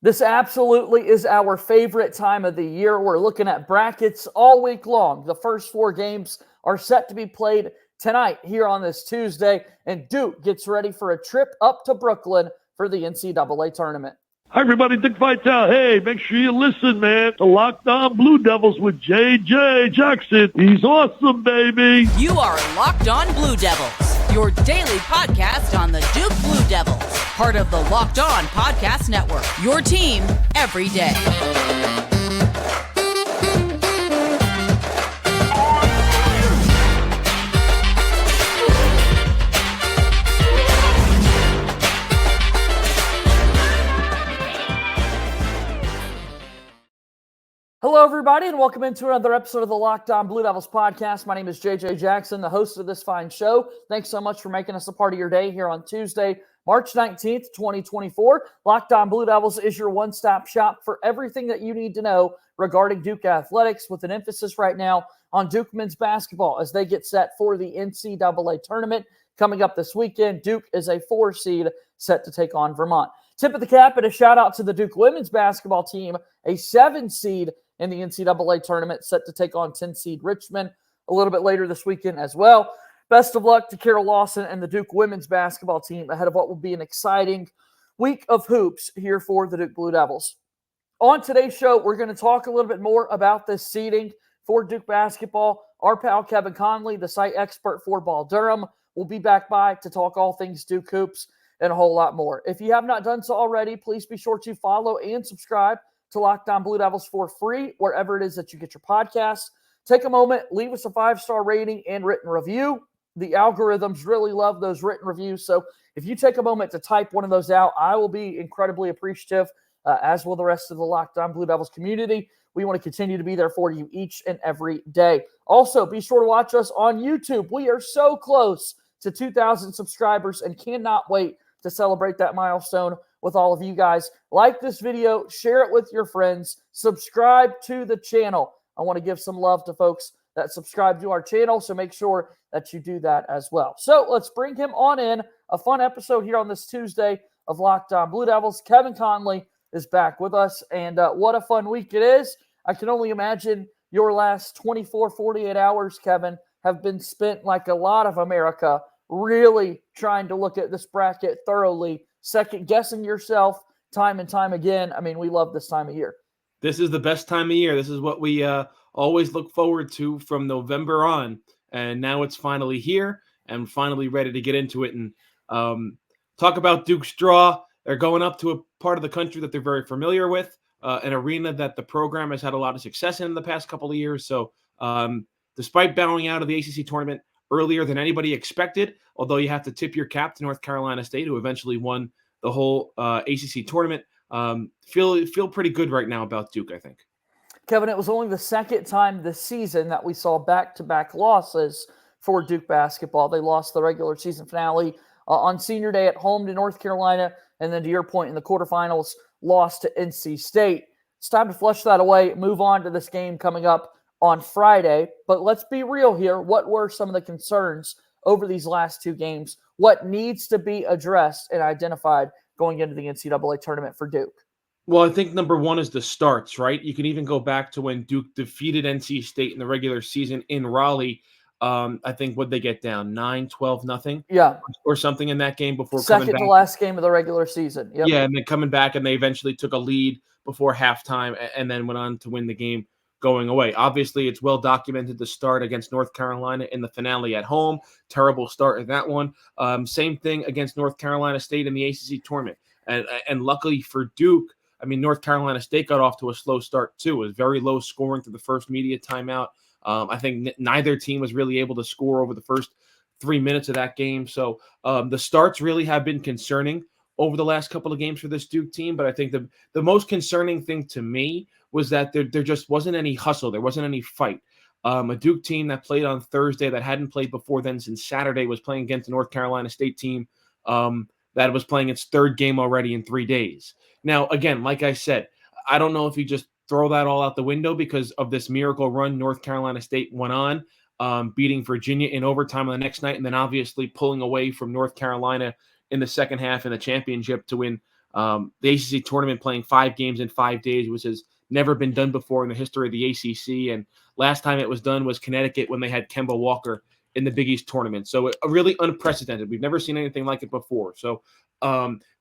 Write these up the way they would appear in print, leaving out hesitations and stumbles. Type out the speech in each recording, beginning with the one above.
This absolutely is our favorite time of the year. We're looking at brackets all week long. The first four games are set to be played tonight here on this Tuesday, and Duke gets ready for a trip up to Brooklyn for the NCAA tournament. Hi, everybody. Dick Vitale. Hey, make sure you listen, man. The Locked On Blue Devils with J.J. Jackson. He's awesome, baby. You are Locked On Blue Devils, your daily podcast on the Duke Blue Devils. Part of the Locked On Podcast Network, your team every day. Hello, everybody, and welcome into another episode of the Locked On Blue Devils podcast. My name is JJ Jackson, the host of this fine show. Thanks so much for making us a part of your day here on Tuesday, March 19th, 2024. Locked On Blue Devils is your one-stop shop for everything that you need to know regarding Duke athletics, with an emphasis right now on Duke men's basketball as they get set for the NCAA tournament coming up this weekend. Duke is a 4 seed set to take on Vermont. Tip of the cap and a shout out to the Duke women's basketball team, a 7 seed in the NCAA tournament, set to take on 10 seed Richmond a little bit later this weekend as well. Best of luck to Carol Lawson and the Duke women's basketball team ahead of what will be an exciting week of hoops here for the Duke Blue Devils. On today's show, we're going to talk a little bit more about this seeding for Duke basketball. Our pal Kevin Conley, the site expert for Ball Durham, will be back by to talk all things Duke hoops and a whole lot more. If you have not done so already, please be sure to follow and subscribe to Locked On Blue Devils for free, wherever it is that you get your podcasts. Take a moment, leave us a 5-star rating and written review. The algorithms really love those written reviews, so if you take a moment to type one of those out, I will be incredibly appreciative, as will the rest of the Locked On Blue Devils community. We want to continue to be there for you each and every day. Also, be sure to watch us on YouTube. We are so close to 2,000 subscribers and cannot wait to celebrate that milestone with all of you guys. Like this video, share it with your friends, subscribe to the channel. I want to give some love to folks that subscribe to our channel, so make sure that you do that as well. So let's bring him on in. A fun episode here on this Tuesday of Locked On Blue Devils. Kevin Conley is back with us, and what a fun week it is. I can only imagine your last 24, 48 hours, Kevin, have been spent, like a lot of America, really trying to look at this bracket thoroughly, second-guessing yourself time and time again. I mean, we love this time of year. This is the best time of year. This is what we always look forward to from November on. And now it's finally here and finally ready to get into it and talk about Duke's draw. They're going up to a part of the country that they're very familiar with, an arena that the program has had a lot of success in the past couple of years. So despite bowing out of the ACC tournament earlier than anybody expected, although you have to tip your cap to North Carolina State, who eventually won the whole ACC tournament. Feel pretty good right now about Duke, I think. Kevin, it was only the second time this season that we saw back-to-back losses for Duke basketball. They lost the regular season finale on senior day at home to North Carolina, and then to your point in the quarterfinals, lost to NC State. It's time to flush that away, move on to this game coming up on Friday. But let's be real here. What were some of the concerns over these last two games? What needs to be addressed and identified going into the NCAA tournament for Duke? Well, I think number one is the starts, right? You can even go back to when Duke defeated NC State in the regular season in Raleigh. I think what they get down 9-12-0, yeah, or something in that game before second coming back. to last game of the regular season. Yep. Yeah, and then coming back, and they eventually took a lead before halftime, and then went on to win the game going away. Obviously, it's well documented the start against North Carolina in the finale at home. Terrible start in that one. Same thing against North Carolina State in the ACC tournament. And luckily for Duke, I mean, North Carolina State got off to a slow start too. It was very low scoring through the first media timeout. I think neither team was really able to score over the first 3 minutes of that game. So the starts really have been concerning over the last couple of games for this Duke team. But I think the most concerning thing to me was that there just wasn't any hustle. There wasn't any fight. A Duke team that played on Thursday that hadn't played before then since Saturday was playing against a North Carolina State team that was playing its third game already in 3 days. Now, again, like I said, I don't know if you just throw that all out the window because of this miracle run North Carolina State went on, beating Virginia in overtime on the next night, and then obviously pulling away from North Carolina in the second half in the championship to win The ACC tournament playing 5 games in 5 days, which has never been done before in the history of the ACC. And last time it was done was Connecticut when they had Kemba Walker in the Big East tournament. So really unprecedented. We've never seen anything like it before. So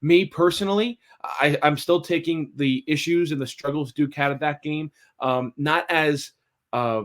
me personally, I'm still taking the issues and the struggles Duke had at that game, not as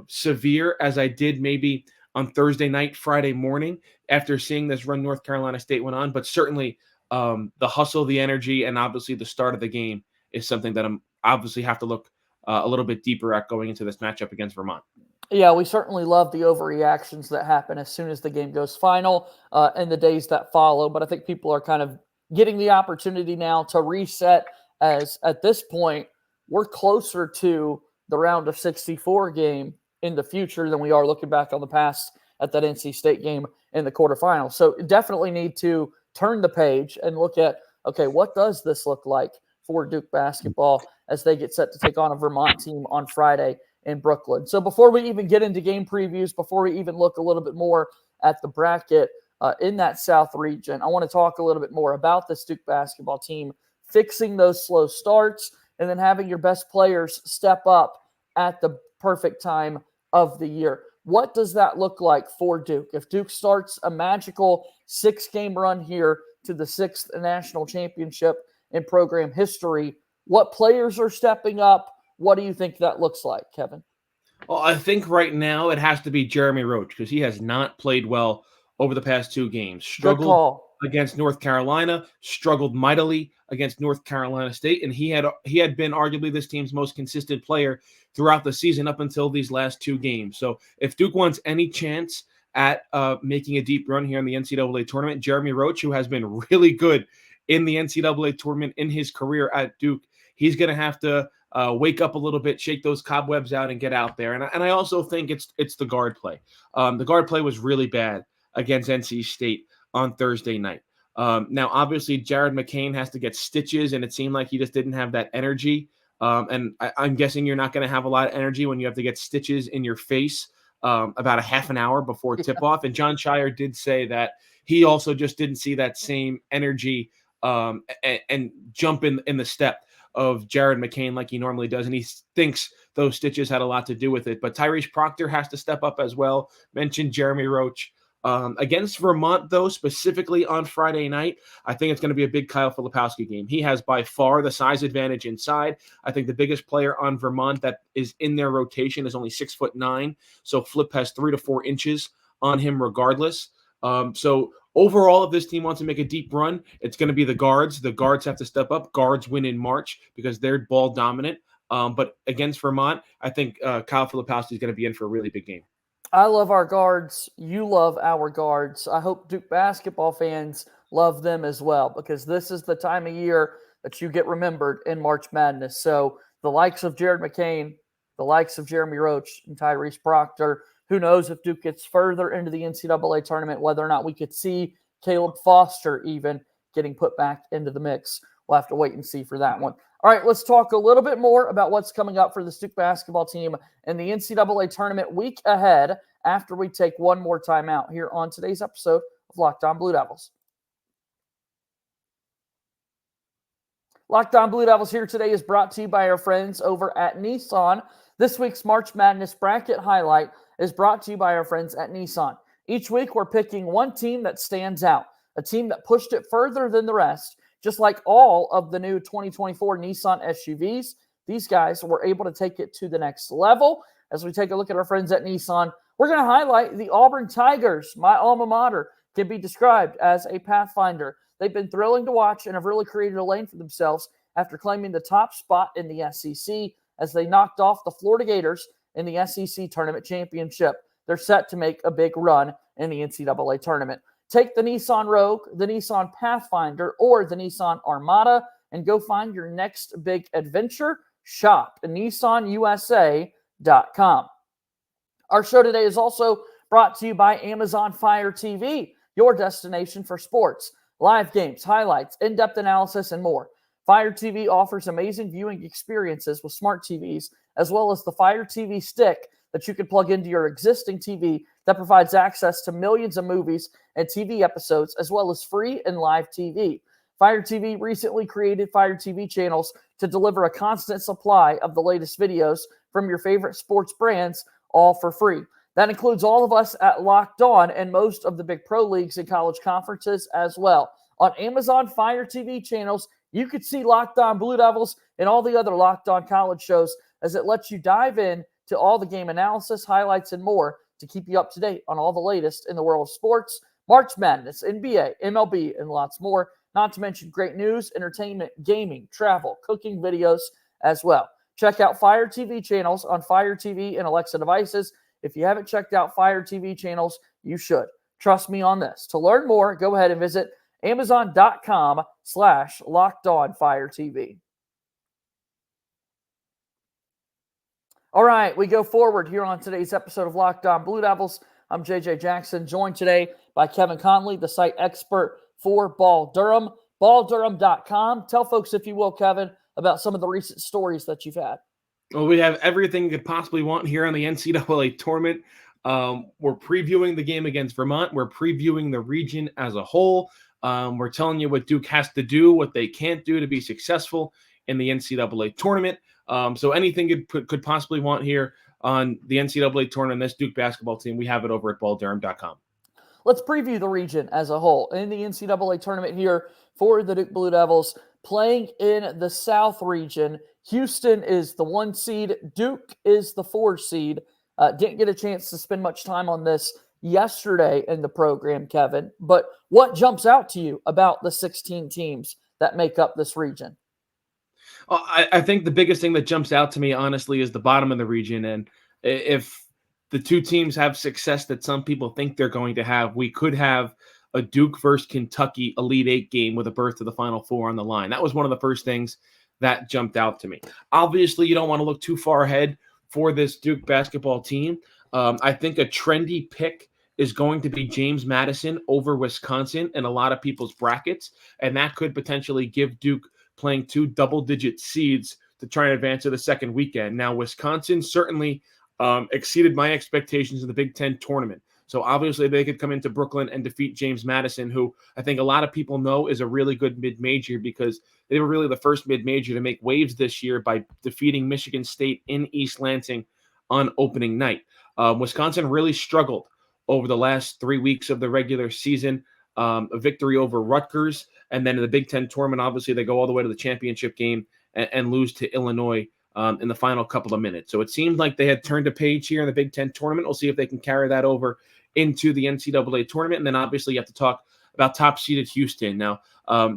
severe as I did maybe on Thursday night, Friday morning after seeing this run North Carolina State went on, but certainly the hustle, the energy, and obviously the start of the game is something that I'm obviously have to look a little bit deeper at going into this matchup against Vermont. Yeah, we certainly love the overreactions that happen as soon as the game goes final and the days that follow. But I think people are kind of getting the opportunity now to reset, as at this point, we're closer to the round of 64 game in the future than we are looking back on the past at that NC State game in the quarterfinals. So definitely need to turn the page and look at, okay, what does this look like for Duke basketball as they get set to take on a Vermont team on Friday in Brooklyn. So before we even get into game previews, before we even look a little bit more at the bracket in that South region, I want to talk a little bit more about this Duke basketball team fixing those slow starts and then having your best players step up at the perfect time of the year. What does that look like for Duke? If Duke starts a magical 6-game run here to the 6th national championship in program history, what players are stepping up? What do you think that looks like, Kevin? Well, I think right now it has to be Jeremy Roach because he has not played well over the past 2 games. Struggled against North Carolina, struggled mightily against North Carolina State, and he had been arguably this team's most consistent player throughout the season up until these last 2 games. So if Duke wants any chance at making a deep run here in the NCAA tournament, Jeremy Roach, who has been really good in the NCAA tournament in his career at Duke, he's going to have to wake up a little bit, shake those cobwebs out, and get out there. And I also think it's the guard play. The guard play was really bad against NC State on Thursday night. Now, obviously, Jared McCain has to get stitches, and it seemed like he just didn't have that energy. And I'm guessing you're not going to have a lot of energy when you have to get stitches in your face about a half an hour before tip-off. And John Shire did say that he also just didn't see that same energy and jump in the step of Jared McCain like he normally does, and he thinks those stitches had a lot to do with it. But Tyrese Proctor has to step up as well. Mentioned Jeremy Roach. Against Vermont, though, specifically on Friday night, I think it's going to be a big Kyle Filipowski game. He has by far the size advantage inside. I think the biggest player on Vermont that is in their rotation is only 6'9", so Flip has 3 to 4 inches on him regardless. So overall, if this team wants to make a deep run, it's going to be the guards. The guards have to step up. Guards win in March because they're ball dominant. But against Vermont, I think Kyle Filipowski is going to be in for a really big game. I love our guards. You love our guards. I hope Duke basketball fans love them as well, because this is the time of year that you get remembered in March Madness. So the likes of Jared McCain, the likes of Jeremy Roach and Tyrese Proctor, who knows if Duke gets further into the NCAA tournament, whether or not we could see Caleb Foster even getting put back into the mix. We'll have to wait and see for that one. All right, let's talk a little bit more about what's coming up for the Duke basketball team in the NCAA tournament week ahead after we take one more time out here on today's episode of Locked On Blue Devils. Locked On Blue Devils here today is brought to you by our friends over at Nissan. This week's March Madness bracket highlight is brought to you by our friends at Nissan. Each week, we're picking one team that stands out, a team that pushed it further than the rest. Just like all of the new 2024 Nissan SUVs, these guys were able to take it to the next level. As we take a look at our friends at Nissan, we're going to highlight the Auburn Tigers. My alma mater can be described as a Pathfinder. They've been thrilling to watch and have really created a lane for themselves after claiming the top spot in the SEC as they knocked off the Florida Gators in the SEC Tournament Championship. They're set to make a big run in the NCAA Tournament. Take the Nissan Rogue, the Nissan Pathfinder, or the Nissan Armada and go find your next big adventure. Shop at nissanusa.com. Our show today is also brought to you by Amazon Fire TV, your destination for sports, live games, highlights, in-depth analysis, and more. Fire TV offers amazing viewing experiences with smart TVs, as well as the Fire TV stick that you can plug into your existing TV that provides access to millions of movies and TV episodes, as well as free and live TV. Fire TV recently created Fire TV channels to deliver a constant supply of the latest videos from your favorite sports brands, all for free. That includes all of us at Locked On and most of the big pro leagues and college conferences as well. On Amazon Fire TV channels, you could see Locked On Blue Devils and all the other Locked On college shows, as it lets you dive in to all the game analysis, highlights, and more to keep you up to date on all the latest in the world of sports, March Madness, NBA, MLB, and lots more. Not to mention great news, entertainment, gaming, travel, cooking videos as well. Check out Fire TV channels on Fire TV and Alexa devices. If you haven't checked out Fire TV channels, you should. Trust me on this. To learn more, go ahead and visit Amazon.com/LockedOnFireTV. All right, we go forward here on today's episode of Locked On Blue Devils. I'm JJ Jackson, joined today by Kevin Conley, the site expert for Ball Durham, balldurham.com. Tell folks, if you will, Kevin, about some of the recent stories that you've had. Well, we have everything you could possibly want here on the NCAA tournament. We're previewing the game against Vermont. We're previewing the region as a whole. We're telling you what Duke has to do, what they can't do to be successful in the NCAA tournament. So anything you could possibly want here on the NCAA tournament, this Duke basketball team, we have it over at balldurham.com. Let's preview the region as a whole. In the NCAA tournament here for the Duke Blue Devils, playing in the South region, Houston is the 1 seed. Duke is the 4 seed. Didn't get a chance to spend much time on this yesterday in the program, Kevin. But what jumps out to you about the 16 teams that make up this region? I think the biggest thing that jumps out to me, honestly, is the bottom of the region. And if the two teams have success that some people think they're going to have, we could have a Duke versus Kentucky Elite Eight game with a berth to the Final Four on the line. That was one of the first things that jumped out to me. Obviously, you don't want to look too far ahead for this Duke basketball team. I think a trendy pick is going to be James Madison over Wisconsin in a lot of people's brackets, and that could potentially give Duke playing 2 double-digit seeds to try and advance to the second weekend. Now, Wisconsin certainly exceeded my expectations in the Big Ten tournament. So obviously they could come into Brooklyn and defeat James Madison, who I think a lot of people know is a really good mid-major, because they were really the first mid-major to make waves this year by defeating Michigan State in East Lansing on opening night. Wisconsin really struggled over the last 3 weeks of the regular season. A victory over Rutgers, and then in the Big Ten tournament, obviously they go all the way to the championship game and lose to Illinois in the final couple of minutes. So it seemed like they had turned a page here in the Big Ten tournament. We'll see if they can carry that over into the NCAA tournament. And then obviously you have to talk about top-seeded Houston. Now,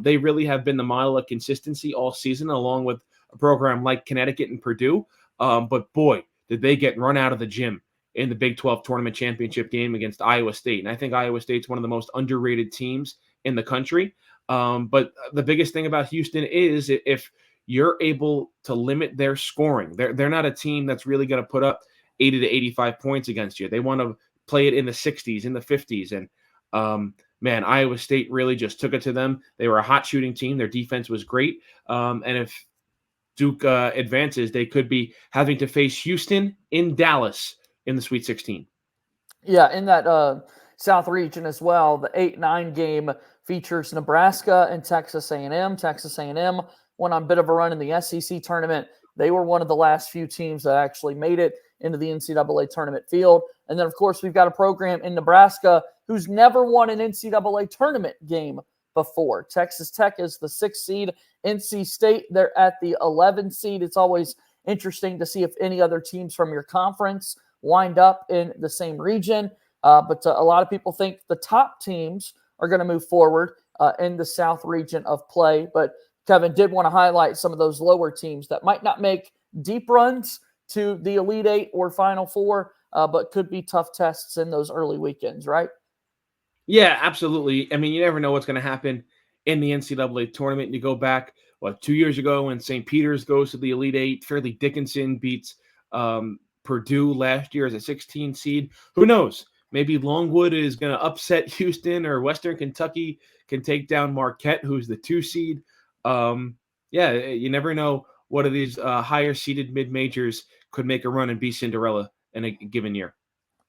they really have been the model of consistency all season, along with a program like Connecticut and Purdue. But boy, did they get run out of the gym in the Big 12 tournament championship game against Iowa State. And I think Iowa State's one of the most underrated teams in the country. But the biggest thing about Houston is if you're able to limit their scoring, they're not a team that's really going to put up 80 to 85 points against you. They want to play it in the 60s, in the 50s. And man, Iowa State really just took it to them. They were a hot shooting team. Their defense was great. And if Duke advances, they could be having to face Houston in Dallas in the Sweet 16. Yeah, in that South region as well, the 8-9 game features Nebraska and Texas A&M. Texas A&M went on a bit of a run in the SEC tournament. They were one of the last few teams that actually made it into the NCAA tournament field. And then, of course, we've got a program in Nebraska who's never won an NCAA tournament game before. Texas Tech is the 6th seed. NC State, they're at the 11th seed. It's always interesting to see if any other teams from your conference wind up in the same region. But a lot of people think the top teams are going to move forward in the South region of play. But Kevin did want to highlight some of those lower teams that might not make deep runs to the Elite Eight or Final Four, but could be tough tests in those early weekends, right? Yeah, absolutely. I mean, you never know what's going to happen in the NCAA tournament. You go back, 2 years ago when St. Peter's goes to the Elite Eight, Fairleigh Dickinson beats Purdue last year as a 16 seed. Who knows? Maybe Longwood is going to upset Houston, or Western Kentucky can take down Marquette, who's the 2 seed. Yeah, you never know what of these higher seeded mid-majors could make a run and be Cinderella in a given year.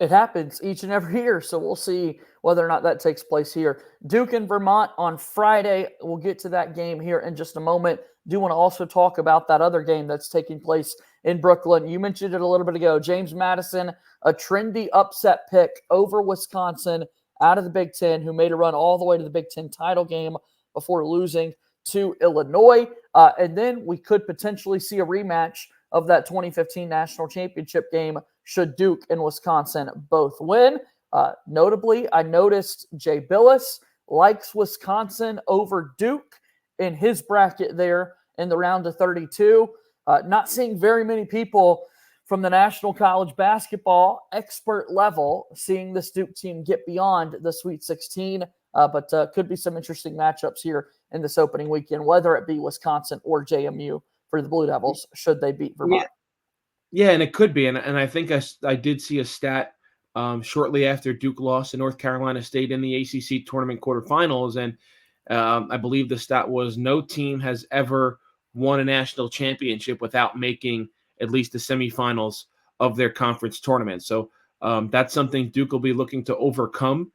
It happens each and every year, so we'll see whether or not that takes place here. Duke and Vermont on Friday. We'll get to that game here in just a moment. Do want to also talk about that other game that's taking place in Brooklyn. You mentioned it a little bit ago. James Madison, a trendy upset pick over Wisconsin out of the Big Ten, who made a run all the way to the Big Ten title game before losing to Illinois. And then we could potentially see a rematch of that 2015 national championship game should Duke and Wisconsin both win. Notably, I noticed Jay Billis likes Wisconsin over Duke in his bracket there in the round of 32. Not seeing very many people from the National College Basketball expert level seeing this Duke team get beyond the Sweet 16, but could be some interesting matchups here in this opening weekend, whether it be Wisconsin or JMU for the Blue Devils, should they beat Vermont. Yeah, and it could be. And I think I did see a stat shortly after Duke lost to North Carolina State in the ACC tournament quarterfinals. And I believe the stat was no team has ever won a national championship without making at least the semifinals of their conference tournament. So that's something Duke will be looking to overcome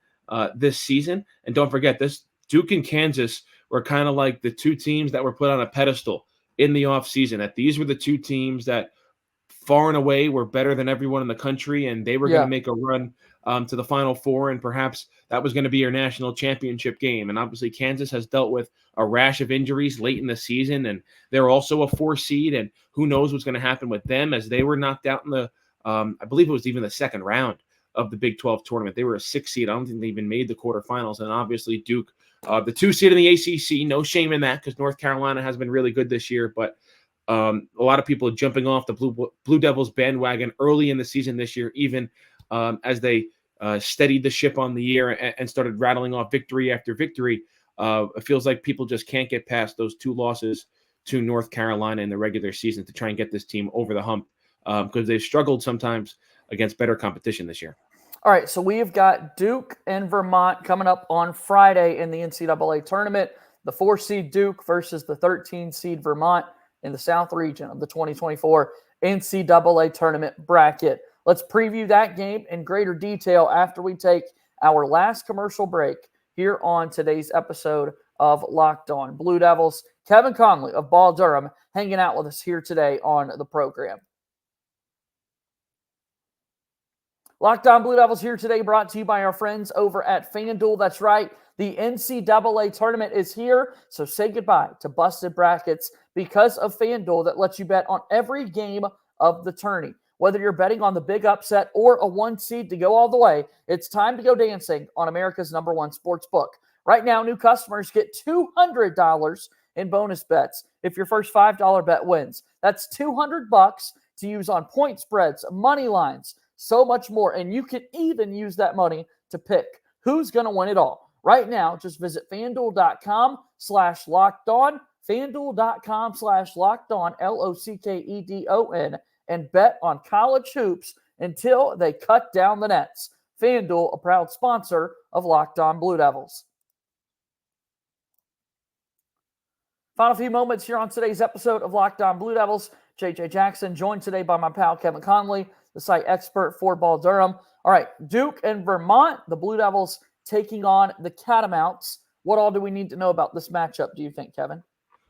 this season. And don't forget, this Duke and Kansas were kind of like the two teams that were put on a pedestal in the offseason. That these were the two teams that far and away were better than everyone in the country, and they were going to make a run to the Final Four, and perhaps that was going to be your national championship game. And obviously Kansas has dealt with a rash of injuries late in the season, and they're also a 4 seed, and who knows what's going to happen with them as they were knocked out in the I believe it was even the second round of the Big 12 tournament. They were a 6 seed. I don't think they even made the quarterfinals. And obviously Duke, the 2 seed in the ACC, no shame in that because North Carolina has been really good this year, but a lot of people are jumping off the Blue Devils bandwagon early in the season this year, even as they steadied the ship on the year and started rattling off victory after victory. It feels like people just can't get past those 2 losses to North Carolina in the regular season to try and get this team over the hump because they've struggled sometimes against better competition this year. All right, so we have got Duke and Vermont coming up on Friday in the NCAA tournament. The 4 seed Duke versus the 13 seed Vermont in the South region of the 2024 NCAA tournament bracket. Let's preview that game in greater detail after we take our last commercial break here on today's episode of Locked On Blue Devils. Kevin Conley of Ball Durham hanging out with us here today on the program. Locked On Blue Devils here today, brought to you by our friends over at FanDuel. That's right, the NCAA tournament is here, so say goodbye to busted brackets because of FanDuel that lets you bet on every game of the tourney. Whether you're betting on the big upset or a 1 seed to go all the way, it's time to go dancing on America's #1 sports book. Right now, new customers get $200 in bonus bets if your first $5 bet wins. That's $200 to use on point spreads, money lines, so much more. And you can even use that money to pick who's going to win it all. Right now, just visit FanDuel.com/lockedon, FanDuel.com/lockedon, LOCKEDON, and bet on college hoops until they cut down the nets. FanDuel, a proud sponsor of Locked On Blue Devils. Final few moments here on today's episode of Locked On Blue Devils. JJ Jackson, joined today by my pal Kevin Conley, the site expert for Ball Durham. All right, Duke and Vermont, the Blue Devils taking on the Catamounts. What all do we need to know about this matchup, do you think, Kevin?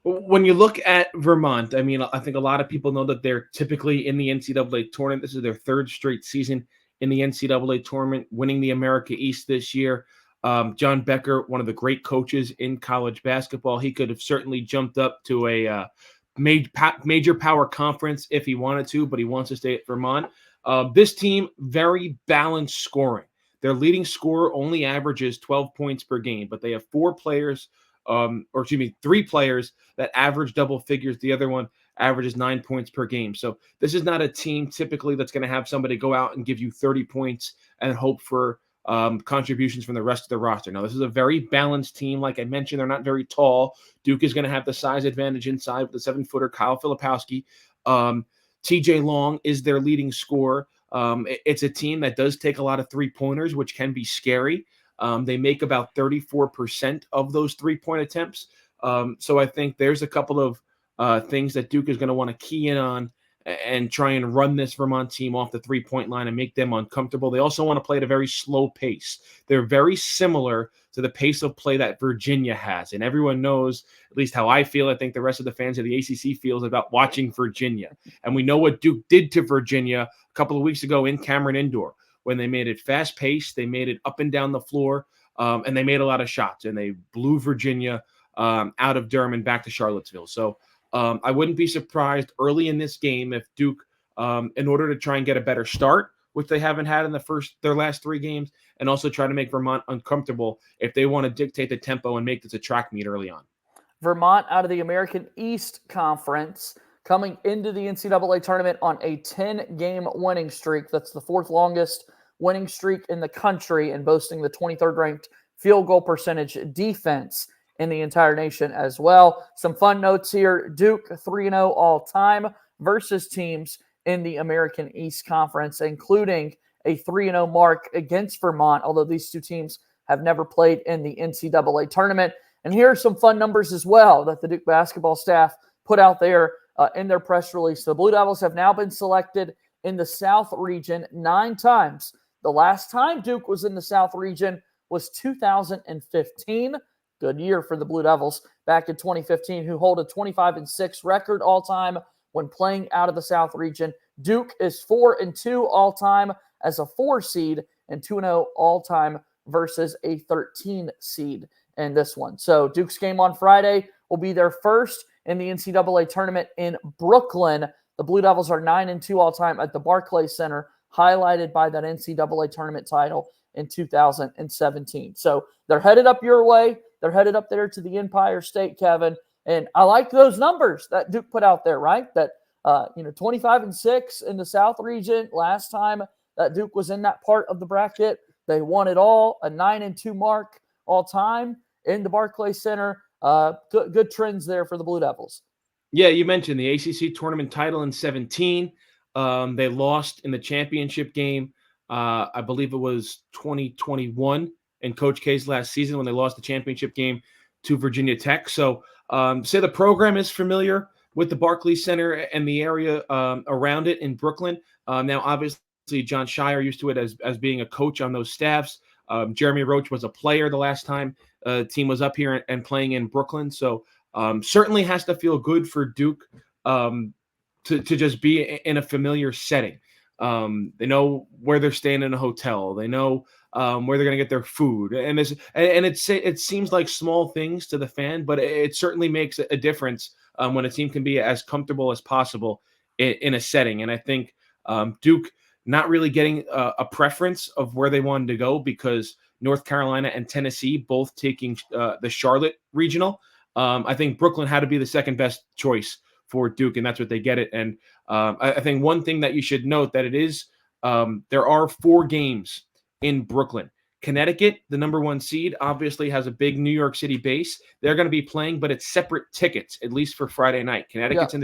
When you look at Vermont, I mean, I think a lot of people know that they're typically in the NCAA tournament. This is their 3rd straight season in the NCAA tournament, winning the America East this year. John Becker, one of the great coaches in college basketball, he could have certainly jumped up to a major power conference if he wanted to, but he wants to stay at Vermont. This team, very balanced scoring. Their leading scorer only averages 12 points per game, but they have 3 players that average double figures. The other one averages 9 points per game. So this is not a team typically that's going to have somebody go out and give you 30 points and hope for contributions from the rest of the roster. Now, this is a very balanced team. Like I mentioned, they're not very tall. Duke is going to have the size advantage inside with the 7-footer Kyle Filipowski. TJ Long is their leading scorer. It's a team that does take a lot of 3-pointers, which can be scary. They make about 34% of those 3-point attempts. So I think there's a couple of things that Duke is going to want to key in on and try and run this Vermont team off the three-point line and make them uncomfortable. They also want to play at a very slow pace. They're very similar to the pace of play that Virginia has. And everyone knows, at least how I feel, I think the rest of the fans of the ACC feels about watching Virginia. And we know what Duke did to Virginia a couple of weeks ago in Cameron Indoor when they made it fast-paced, they made it up and down the floor, and they made a lot of shots. And they blew Virginia out of Durham and back to Charlottesville. So I wouldn't be surprised early in this game if Duke, in order to try and get a better start, which they haven't had in their last three games, and also try to make Vermont uncomfortable if they want to dictate the tempo and make this a track meet early on. Vermont out of the American East Conference coming into the NCAA tournament on a 10-game winning streak. That's the fourth longest winning streak in the country and boasting the 23rd ranked field goal percentage defense in the entire nation as well. Some fun notes here. Duke 3-0 all-time versus teams in the American East Conference, including a 3-0 mark against Vermont, although these two teams have never played in the NCAA tournament. And here are some fun numbers as well that the Duke basketball staff put out there in their press release. The Blue Devils have now been selected in the South region 9 times. The last time Duke was in the South region was 2015. Good year for the Blue Devils back in 2015, who hold a 25-6 record all-time when playing out of the South region. Duke is 4-2 all-time as a 4 seed and 2-0 all-time versus a 13 seed in this one. So Duke's game on Friday will be their first in the NCAA tournament in Brooklyn. The Blue Devils are 9-2 all-time at the Barclays Center, highlighted by that NCAA tournament title in 2017. So they're headed up your way. They're headed up there to the Empire State, Kevin. And I like those numbers that Duke put out there, right? That 25-6 in the South region. Last time that Duke was in that part of the bracket, they won it all. A 9-2 mark all time in the Barclays Center. Good trends there for the Blue Devils. Yeah, you mentioned the ACC tournament title in 2017. They lost in the championship game. I believe it was 2021 in Coach K's last season when they lost the championship game to Virginia Tech. So say the program is familiar with the Barclays Center and the area around it in Brooklyn. Now, obviously, John Shire used to it as being a coach on those staffs. Jeremy Roach was a player the last time the team was up here and playing in Brooklyn. So certainly has to feel good for Duke to just be in a familiar setting. They know where they're staying in a hotel. They know where they're going to get their food. And it seems like small things to the fan, but it certainly makes a difference when a team can be as comfortable as possible in a setting. And I think Duke not really getting a preference of where they wanted to go because North Carolina and Tennessee both taking the Charlotte regional. I think Brooklyn had to be the second best choice for Duke, and that's what they get it. And I think one thing that you should note that it is there are 4 games in Brooklyn. Connecticut, the number 1 seed, obviously has a big New York City base. They're going to be playing, but it's separate tickets, at least for Friday night. Connecticut's in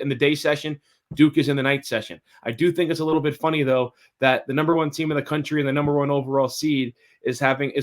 the day session. Duke is in the night session. I do think it's a little bit funny, though, that the number 1 team in the country and the number 1 overall seed is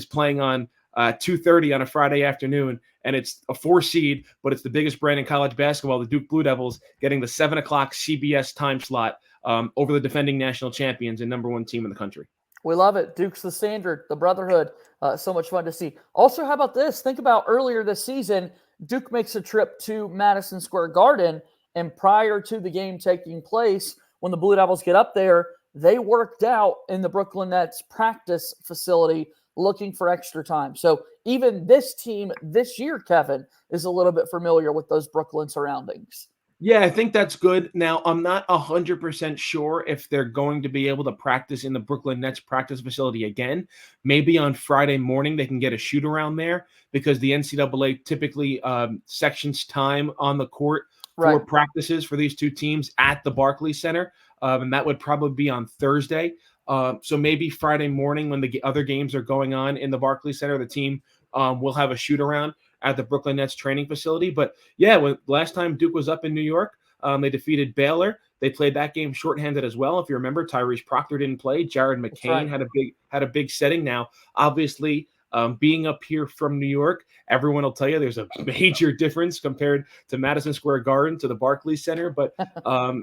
playing on 2:30 on a Friday afternoon, and it's a 4 seed, but it's the biggest brand in college basketball, the Duke Blue Devils, getting the 7 o'clock CBS time slot over the defending national champions and number 1 team in the country. We love it. Duke's the standard, the brotherhood. So much fun to see. Also, how about this? Think about earlier this season, Duke makes a trip to Madison Square Garden, and prior to the game taking place, when the Blue Devils get up there, they worked out in the Brooklyn Nets practice facility looking for extra time. So even this team this year, Kevin, is a little bit familiar with those Brooklyn surroundings. Yeah, I think that's good. Now, I'm not 100% sure if they're going to be able to practice in the Brooklyn Nets practice facility again. Maybe on Friday morning they can get a shoot around there because the NCAA typically sections time on the court for practices for these two teams at the Barclays Center, and that would probably be on Thursday. So maybe Friday morning when the other games are going on in the Barclays Center, the team will have a shoot around at the Brooklyn Nets training facility. But yeah, last time Duke was up in New York, they defeated Baylor. They played that game shorthanded as well. If you remember, Tyrese Proctor didn't play. Jared McCain had a big setting. Now, obviously, Being up here from New York, everyone will tell you there's a major difference compared to Madison Square Garden to the Barclays Center, but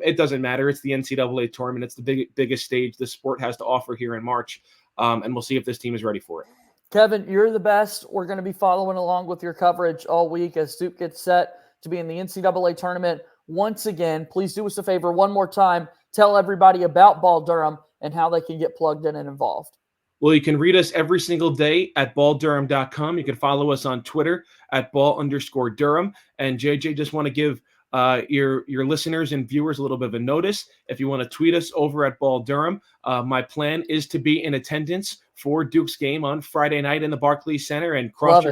it doesn't matter. It's the NCAA tournament. It's the biggest stage the sport has to offer here in March, and we'll see if this team is ready for it. Kevin, you're the best. We're going to be following along with your coverage all week as Duke gets set to be in the NCAA tournament once again. Please do us a favor one more time. Tell everybody about Ball Durham and how they can get plugged in and involved. Well, you can read us every single day at balldurham.com. You can follow us on Twitter at ball_Durham. And JJ, just want to give your listeners and viewers a little bit of a notice. If you want to tweet us over at Ball Durham, my plan is to be in attendance for Duke's game on Friday night in the Barclays Center, and cross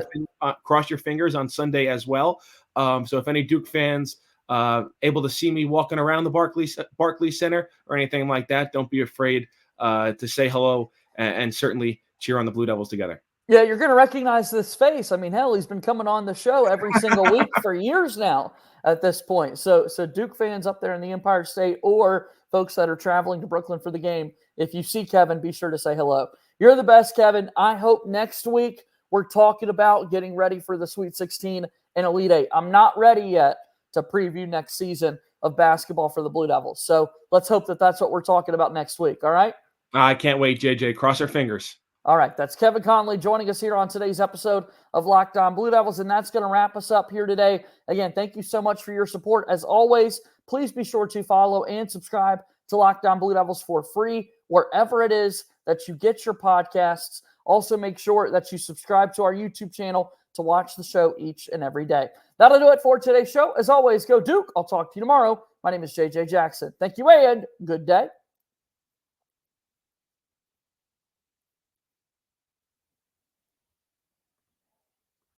your fingers on Sunday as well. So if any Duke fans able to see me walking around the Barclays Center or anything like that, don't be afraid to say hello and certainly cheer on the Blue Devils together. Yeah, you're going to recognize this face. I mean, hell, he's been coming on the show every single week for years now at this point. So Duke fans up there in the Empire State, or folks that are traveling to Brooklyn for the game, if you see Kevin, be sure to say hello. You're the best, Kevin. I hope next week we're talking about getting ready for the Sweet 16 and Elite Eight. I'm not ready yet to preview next season of basketball for the Blue Devils. So let's hope that that's what we're talking about next week. All right? I can't wait, JJ. Cross our fingers. All right. That's Kevin Conley joining us here on today's episode of Locked On Blue Devils, and that's going to wrap us up here today. Again, thank you so much for your support. As always, please be sure to follow and subscribe to Locked On Blue Devils for free wherever it is that you get your podcasts. Also, make sure that you subscribe to our YouTube channel to watch the show each and every day. That'll do it for today's show. As always, go Duke. I'll talk to you tomorrow. My name is JJ Jackson. Thank you and good day.